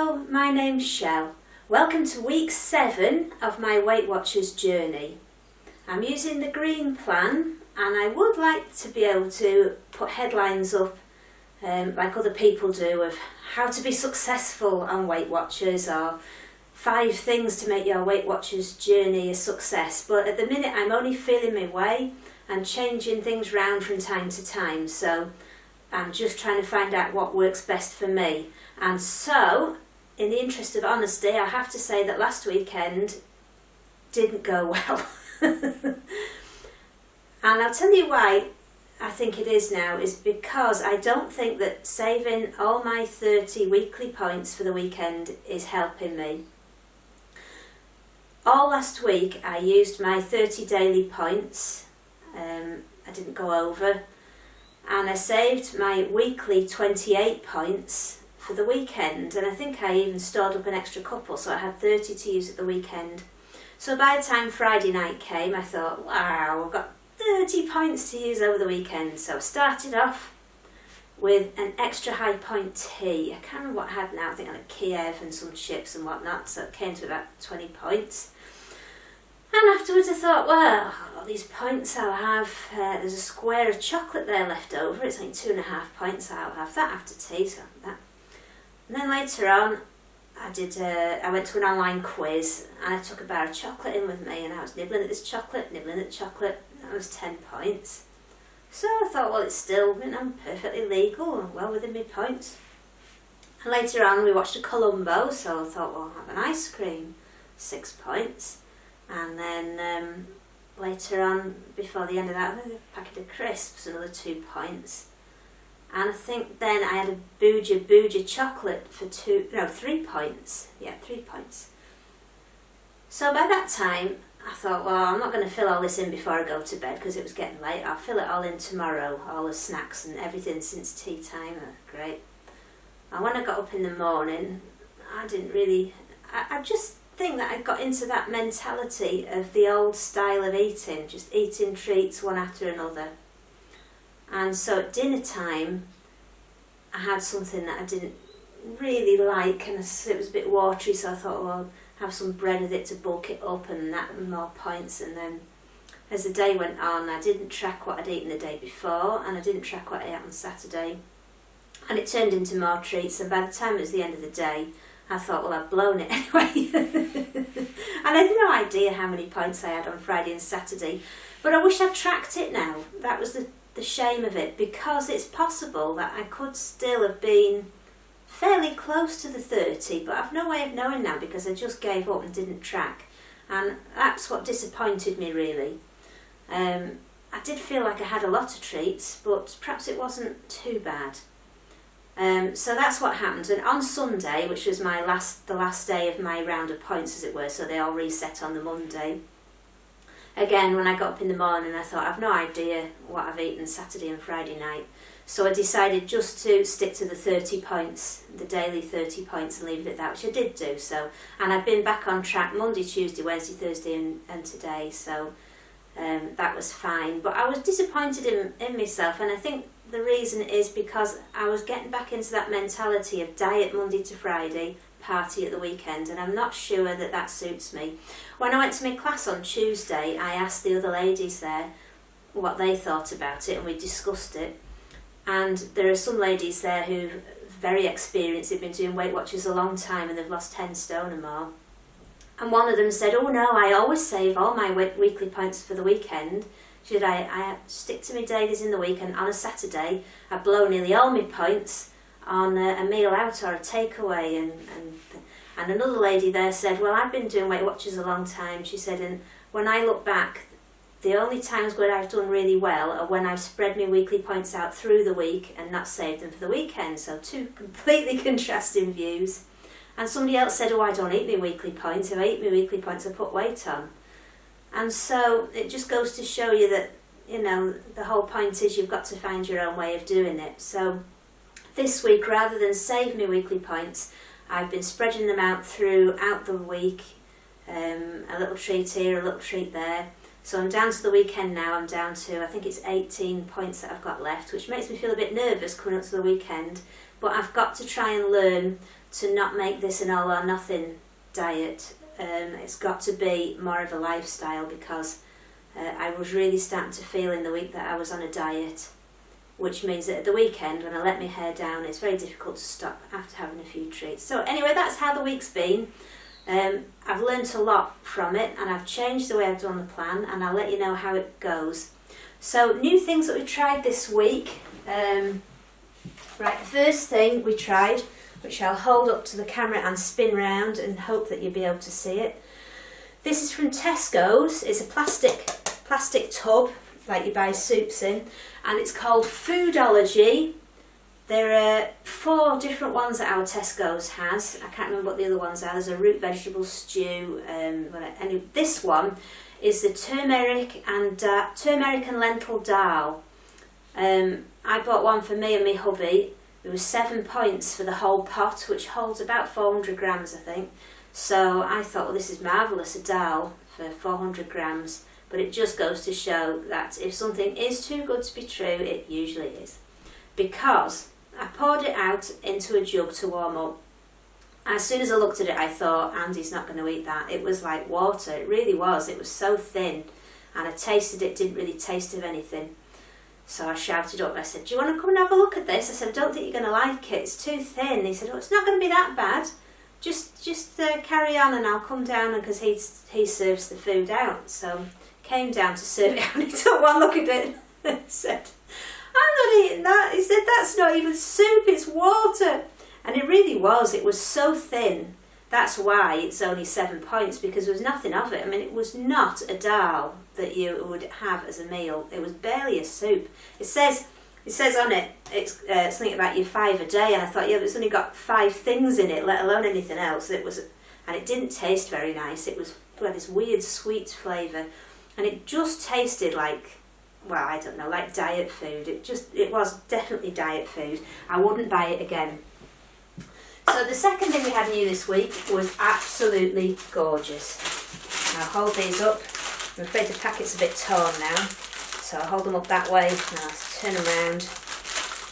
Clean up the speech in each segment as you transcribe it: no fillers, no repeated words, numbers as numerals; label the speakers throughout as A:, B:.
A: Hello, my name's Shell. Welcome to week 7 of my Weight Watchers journey. I'm using the green plan and I would like to be able to put headlines up like other people do of how to be successful on Weight Watchers or 5 things to make your Weight Watchers journey a success. But at the minute I'm only feeling my way and changing things round from time to time, so I'm just trying to find out what works best for me. And so, in the interest of honesty, I have to say that last weekend didn't go well. And I'll tell you why I think it is now, is because I don't think that saving all my 30 weekly points for the weekend is helping me. All last week I used my 30 daily points. I didn't go over. And I saved my weekly 28 points for the weekend, and I think I even stored up an extra couple, so I had 30 to use at the weekend. So by the time Friday night came, I thought, wow, I've got 30 points to use over the weekend. So I started off with an extra high point tea. I can't remember what I had now. I think I had a Kiev and some chips and whatnot, so it came to about 20 points. And afterwards I thought, well, all these points I'll have, there's a square of chocolate there left over, it's only 2.5 points, I'll have that after tea, so that. And then later on, I went to an online quiz and I took a bar of chocolate in with me, and I was nibbling at this chocolate, nibbling at chocolate, and that was 10 points. So I thought, well, it's still, perfectly legal and well within my points. And later on we watched a Columbo, so I thought, well, I'll have an ice cream, 6 points. And then later on, before the end of that, I had a packet of crisps, another 2 points. And I think then I had a Booja chocolate for 3 points. Yeah, 3 points. So by that time, I thought, well, I'm not going to fill all this in before I go to bed because it was getting late. I'll fill it all in tomorrow, all the snacks and everything since tea time. Great. And when I got up in the morning, I didn't really... I just think that I got into that mentality of the old style of eating, just eating treats one after another. And so at dinner time I had something that I didn't really like, and it was a bit watery, so I thought, well, I'll have some bread with it to bulk it up, and that and more points. And then as the day went on, I didn't track what I'd eaten the day before, and I didn't track what I ate on Saturday, and it turned into more treats. And by the time it was the end of the day, I thought, well, I've blown it anyway. And I had no idea how many points I had on Friday and Saturday. But I wish I'd tracked it now. That was the shame of it, because it's possible that I could still have been fairly close to the 30, but I've no way of knowing now because I just gave up and didn't track. And that's what disappointed me, really. I did feel like I had a lot of treats, but perhaps it wasn't too bad. So that's what happened. And on Sunday, which was the last day of my round of points, as it were, so they all reset on the Monday. Again, when I got up in the morning, I thought, I've no idea what I've eaten Saturday and Friday night. So I decided just to stick to the 30 points, the daily 30 points, and leave it at that, which I did do. So, and I've been back on track Monday, Tuesday, Wednesday, Thursday and today, so that was fine. But I was disappointed in myself, and I think the reason is because I was getting back into that mentality of diet Monday to Friday, party at the weekend, and I'm not sure that suits me. When I went to my class on Tuesday, I asked the other ladies there what they thought about it, and we discussed it. And there are some ladies there who are very experienced, they've been doing Weight Watchers a long time and they've lost 10 stone or more. And one of them said, oh no, I always save all my weekly points for the weekend. She said, I stick to my dailies in the week, and on a Saturday I blow nearly all my points on a meal out or a takeaway. And another lady there said, well, I've been doing Weight Watchers a long time. She said, and when I look back, the only times where I've done really well are when I've spread my weekly points out through the week and not saved them for the weekend. So 2 completely contrasting views. And somebody else said, oh, I don't eat my weekly points. If I eat my weekly points, I put weight on. And so it just goes to show you that, the whole point is you've got to find your own way of doing it. So this week, rather than save my weekly points, I've been spreading them out throughout the week, a little treat here, a little treat there. So I'm down to the weekend now. I'm down to, I think it's 18 points that I've got left, which makes me feel a bit nervous coming up to the weekend. But I've got to try and learn to not make this an all or nothing diet. It's got to be more of a lifestyle, because I was really starting to feel in the week that I was on a diet, which means that at the weekend when I let my hair down, it's very difficult to stop after having a few treats. So anyway, that's how the week's been. I've learnt a lot from it, and I've changed the way I've done the plan, and I'll let you know how it goes. So new things that we tried this week. Right, the first thing we tried, which I'll hold up to the camera and spin round and hope that you'll be able to see it. This is from Tesco's. It's a plastic tub like you buy soups in, and it's called Foodology. There are 4 different ones that our Tesco's has. I can't remember what the other ones are. There's a root vegetable stew. And this one is the turmeric and lentil dal. I bought one for me and my hubby. It was £7 for the whole pot, which holds about 400 grams, I think. So I thought, well, this is marvellous, a dal for 400 grams. But it just goes to show that if something is too good to be true, it usually is. Because I poured it out into a jug to warm up. As soon as I looked at it, I thought, Andy's not going to eat that. It was like water. It really was. It was so thin. And I tasted it, didn't really taste of anything. So I shouted up, I said, do you want to come and have a look at this? I said, I don't think you're going to like it. It's too thin. He said, oh, it's not going to be that bad. Just carry on and I'll come down, because he serves the food out. So came down to serve it out, and he took one look at it and said, I'm not eating that. He said, that's not even soup, it's water. And it really was. It was so thin. That's why it's only £7, because there was nothing of it. I mean, it was not a dal that you would have as a meal. It was barely a soup. It says on it, it's something about your 5 a day, and I thought, yeah, but it's only got 5 things in it, let alone anything else. And it didn't taste very nice. It had this weird sweet flavour, and it just tasted like, well, I don't know, like diet food. It was definitely diet food. I wouldn't buy it again. So the second thing we had new this week was absolutely gorgeous. I'll hold these up. I'm afraid the packet's a bit torn now, so I'll hold them up that way. Now let's turn them around.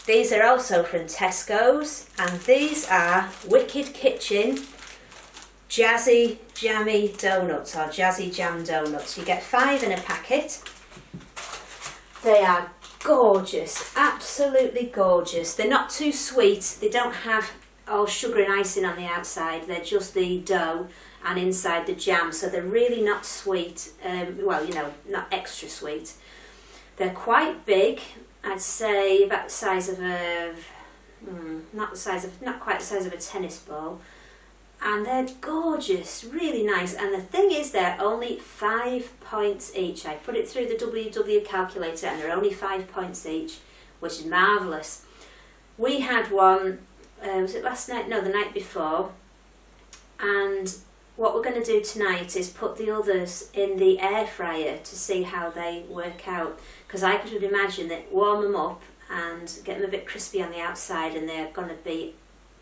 A: These are also from Tesco's, and these are Wicked Kitchen Jazzy Jammy Doughnuts, or Jazzy Jam Doughnuts. You get 5 in a packet. They are gorgeous, absolutely gorgeous. They're not too sweet. They don't have all sugar and icing on the outside. They're just the dough and inside the jam, so they're really not sweet. Well, you know, not extra sweet. They're quite big. I'd say about the size of not quite the size of a tennis ball. And they're gorgeous, really nice. And the thing is, they're only £5 each. I put it through the WW calculator, and they're only £5 each, which is marvellous. We had one, was it last night? No, the night before. And what we're going to do tonight is put the others in the air fryer to see how they work out. Because I could imagine that warm them up and get them a bit crispy on the outside, and they're going to be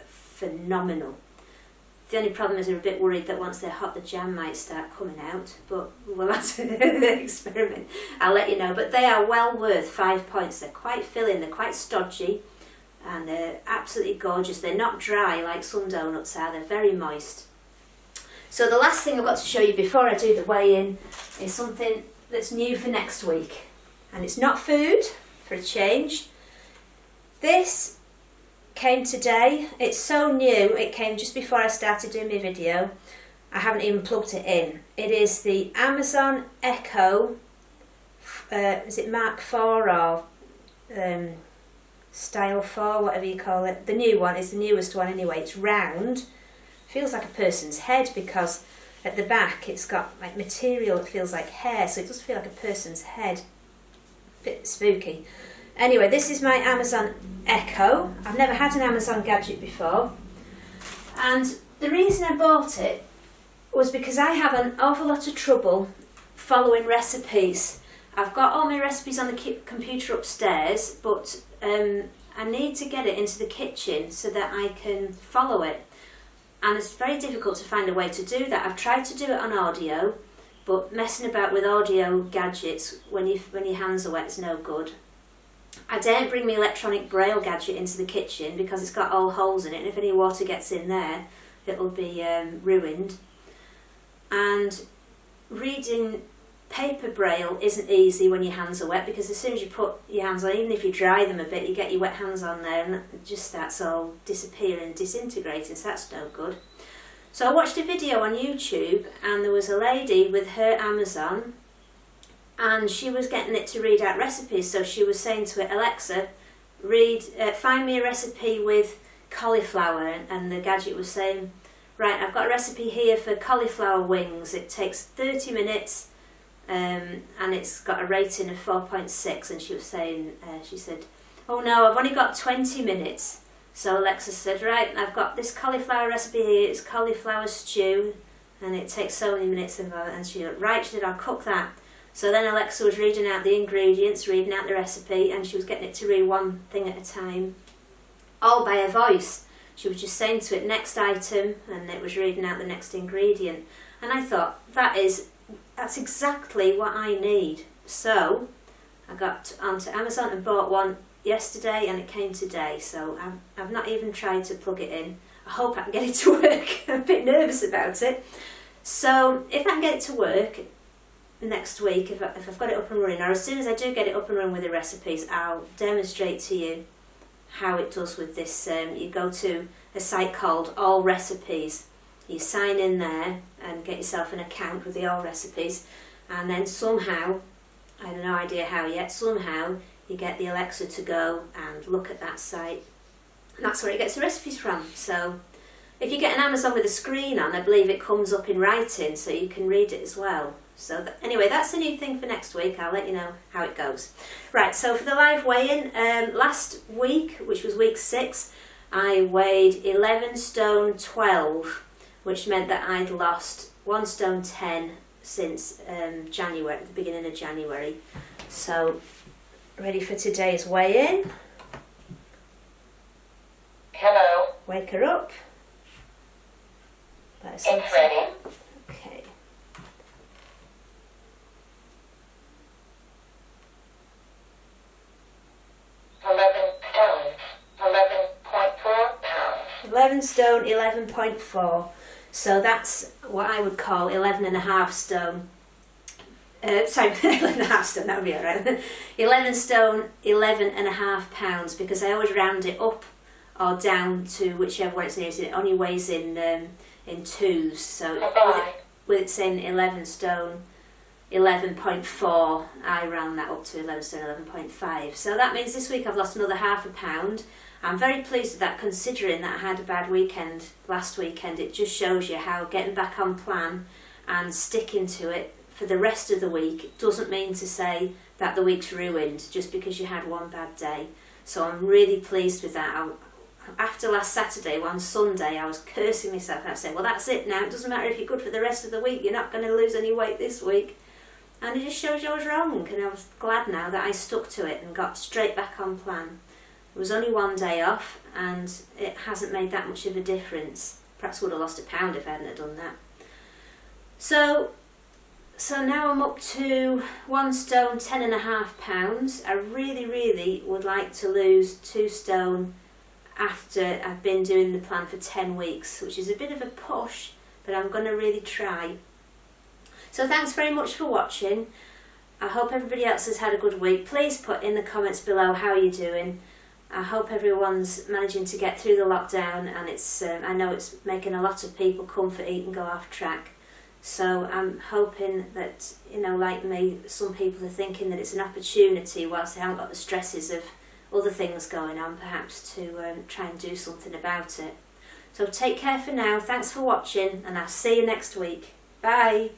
A: phenomenal. The only problem is we're a bit worried that once they're hot, the jam might start coming out, but we'll have to experiment. I'll let you know. But they are well worth £5. They're quite filling, they're quite stodgy, and they're absolutely gorgeous. They're not dry like some doughnuts are, they're very moist. So the last thing I've got to show you before I do the weigh-in is something that's new for next week. And it's not food, for a change. This came today. It's so new, it came just before I started doing my video. I haven't even plugged it in. It is the Amazon Echo, is it Mark 4 or Style 4, whatever you call it. The new one is the newest one anyway. It's round, feels like a person's head, because at the back it's got like material that feels like hair, so it does feel like a person's head. Bit spooky. Anyway, this is my Amazon Echo. I've never had an Amazon gadget before, and the reason I bought it was because I have an awful lot of trouble following recipes. I've got all my recipes on the computer upstairs, but I need to get it into the kitchen so that I can follow it, and it's very difficult to find a way to do that. I've tried to do it on audio, but messing about with audio gadgets when your hands are wet is no good. I daren't bring my electronic braille gadget into the kitchen because it's got all holes in it, and if any water gets in there, it'll be ruined. And reading paper braille isn't easy when your hands are wet, because as soon as you put your hands on, even if you dry them a bit, you get your wet hands on there and it just starts all disappearing and disintegrating, so that's no good. So I watched a video on YouTube, and there was a lady with her Amazon, and she was getting it to read out recipes. So she was saying to it, Alexa, find me a recipe with cauliflower, and the gadget was saying, right, I've got a recipe here for cauliflower wings. It takes 30 minutes and it's got a rating of 4.6, and she was saying, she said, oh no, I've only got 20 minutes. So Alexa said, right, I've got this cauliflower recipe here, it's cauliflower stew, and it takes so many minutes, and she went, right, she said, I'll cook that. So then Alexa was reading out the ingredients, reading out the recipe, and she was getting it to read one thing at a time, all by her voice. She was just saying to it, next item, and it was reading out the next ingredient. And I thought, that's exactly what I need. So I got onto Amazon and bought one yesterday, and it came today. So I've not even tried to plug it in. I hope I can get it to work. I'm a bit nervous about it. So if I can get it to work next week, if I've got it up and running, or as soon as I do get it up and running with the recipes, I'll demonstrate to you how it does with this. You go to a site called All Recipes, you sign in there and get yourself an account with the All Recipes, and then somehow, I have no idea how yet, somehow you get the Alexa to go and look at that site, and that's where it gets the recipes from. So if you get an Amazon with a screen on, I believe it comes up in writing so you can read it as well. So anyway, that's a new thing for next week. I'll let you know how it goes. Right, so for the live weigh-in, last week, which was week 6, I weighed 11 stone 12, which meant that I'd lost 1 stone 10 since January, the beginning of January. So, ready for today's weigh-in?
B: Hello.
A: Wake her up.
B: It's ready.
A: Okay.
B: Stone, 11.4 pounds.
A: 11 stone, 11.4. So that's what I would call 11.5 stone. Sorry, 11.5 stone, that would be alright. 11 stone, 11.5 pounds, because I always round it up or down to whichever one it's nearest. It only weighs in twos. So with it saying 11 stone, 11.4, I round that up to 11 stone 11.5. So that means this week I've lost another £0.5 pound. I'm very pleased with that, considering that I had a bad weekend last weekend. It just shows you how getting back on plan and sticking to it for the rest of the week doesn't mean to say that the week's ruined just because you had one bad day. So I'm really pleased with that. After last Saturday, on Sunday, I was cursing myself. I said, well, that's it now. It doesn't matter if you're good for the rest of the week. You're not going to lose any weight this week. And it just shows you I was wrong. And I was glad now that I stuck to it and got straight back on plan. It was only one day off, and it hasn't made that much of a difference. Perhaps I would have lost £1 pound if I hadn't have done that. So now I'm up to 1 stone 10.5 pounds. I really would like to lose 2 stone after I've been doing the plan for 10 weeks, which is a bit of a push, but I'm going to really try. So thanks very much for watching. I hope everybody else has had a good week. Please put in the comments below how you're doing. I hope everyone's managing to get through the lockdown, and it's I know it's making a lot of people comfort eat and go off track. So I'm hoping that, you know, like me, some people are thinking that it's an opportunity whilst they haven't got the stresses of other things going on, perhaps to try and do something about it. So take care for now. Thanks for watching, and I'll see you next week. Bye.